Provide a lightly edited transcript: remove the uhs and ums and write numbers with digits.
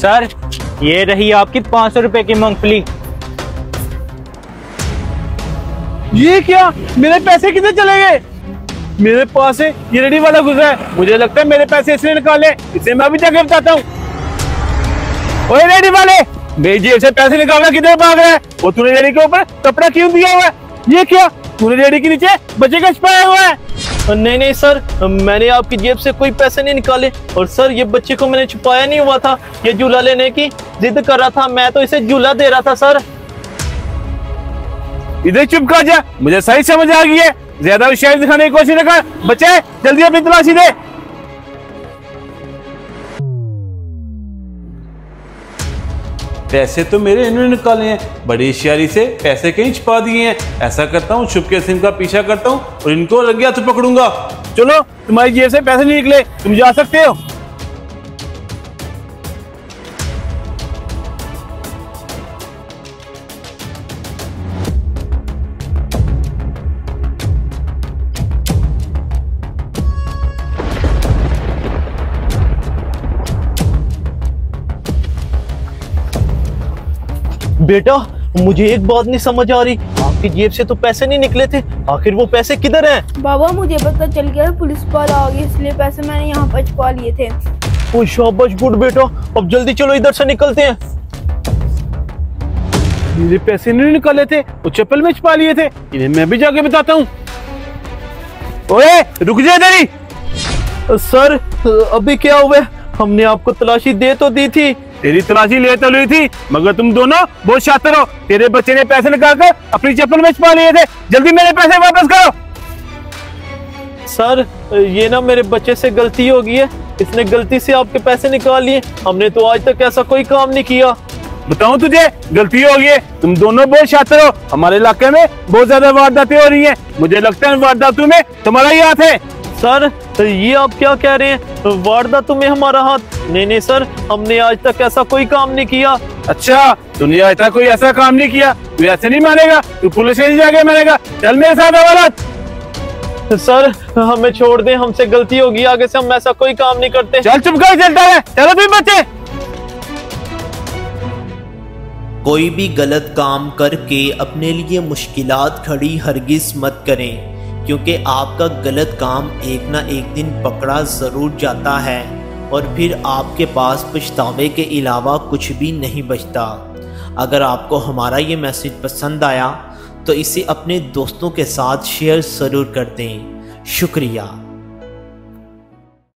Sir ये रही आपकी 500 रुपए की मूंगफली। ये क्या, मेरे पैसे किधर चले गए? मेरे पास है, ये रेडी वाला गुजरा है, मुझे लगता है मेरे पैसे इसने निकाले, इसे मैं अभी जाके बताता हूँ। ओए रेडी वाले, मेरी जेब से पैसे निकालना किधर भाग रहा है? वो तूने रेडी के ऊपर कपड़ा क्यों दिया हुआ है? ये क्या, तूने रेडी के नीचे बच्चे का छुपाया हुआ है? नहीं नहीं सर, मैंने आपकी जेब से कोई पैसे नहीं निकाले। और सर ये बच्चे को मैंने छुपाया नहीं हुआ था, ये झूला लेने की जिद कर रहा था, मैं तो इसे झूला दे रहा था सर। इधर चुप कर जा, मुझे सही समझ आ गई है, ज्यादा होशियारी दिखाने की कोशिश न कर। बच्चे जल्दी अपनी तलाशी दे। पैसे तो मेरे इन्होंने निकाले हैं, बड़ी होशियारी से पैसे कहीं छुपा दिए हैं। ऐसा करता हूँ, छुपके से इनका पीछा करता हूँ और इनको लगे हाथ पकड़ूंगा। चलो, तुम्हारी जेब से पैसे नहीं निकले, तुम जा सकते हो। बेटा मुझे एक बात नहीं समझ आ रही, आपकी जेब से तो पैसे नहीं निकले थे, आखिर वो पैसे किधर हैं? बाबा मुझे पता चल गया पुलिस वाला आ गई, इसलिए पैसे मैंने यहाँ पर छुपा लिए थे। ओ शाबाश गुड बेटा, अब जल्दी चलो इधर से निकलते हैं। मेरे पैसे नहीं निकाले थे, वो चप्पल में छुपा लिए थे, इन्हें मैं भी जाके बताता हूँ। ओए रुक जा इधर ही। सर अभी क्या हुआ? हमने आपको तलाशी दे तो दी थी। तेरी तलाशी ले तो ली थी, मगर तुम दोनों बहुत शातिर हो। तेरे बच्चे ने पैसे निकालकर अपनी चप्पल में छुपा लिए थे, जल्दी मेरे पैसे वापस करो। सर ये ना मेरे बच्चे से गलती हो गई है, इसने गलती से आपके पैसे निकाल लिए, हमने तो आज तक ऐसा कोई काम नहीं किया। बताऊं तुझे, गलती हो गई है, तुम दोनों बहुत शातिर हो। हमारे इलाके में बहुत ज्यादा वारदातें हो रही हैं, मुझे लगता है वारदातों में तुम्हारा ही हाथ है। सर ये आप क्या कह रहे हैं, वारदातों में हमारा हाथ? नहीं नहीं सर, हमने आज तक ऐसा कोई काम नहीं किया। अच्छा, तुमने आज तक कोई ऐसा काम नहीं किया, तू ऐसे नहीं मानेगा, तू पुलिस स्टेशन जाके मानेगा। चल मेरे साथ अदालत। सर हमें छोड़ दें, हमसे गलती होगी, आगे से हम ऐसा कोई काम नहीं करते। चल चुप कर, चलता है। चलो भी बच्चे। कोई भी गलत काम करके अपने लिए मुश्किलात खड़ी हरगिज मत करें, क्योंकि आपका गलत काम एक ना एक दिन पकड़ा ज़रूर जाता है और फिर आपके पास पछतावे के अलावा कुछ भी नहीं बचता। अगर आपको हमारा ये मैसेज पसंद आया तो इसे अपने दोस्तों के साथ शेयर ज़रूर कर दें। शुक्रिया।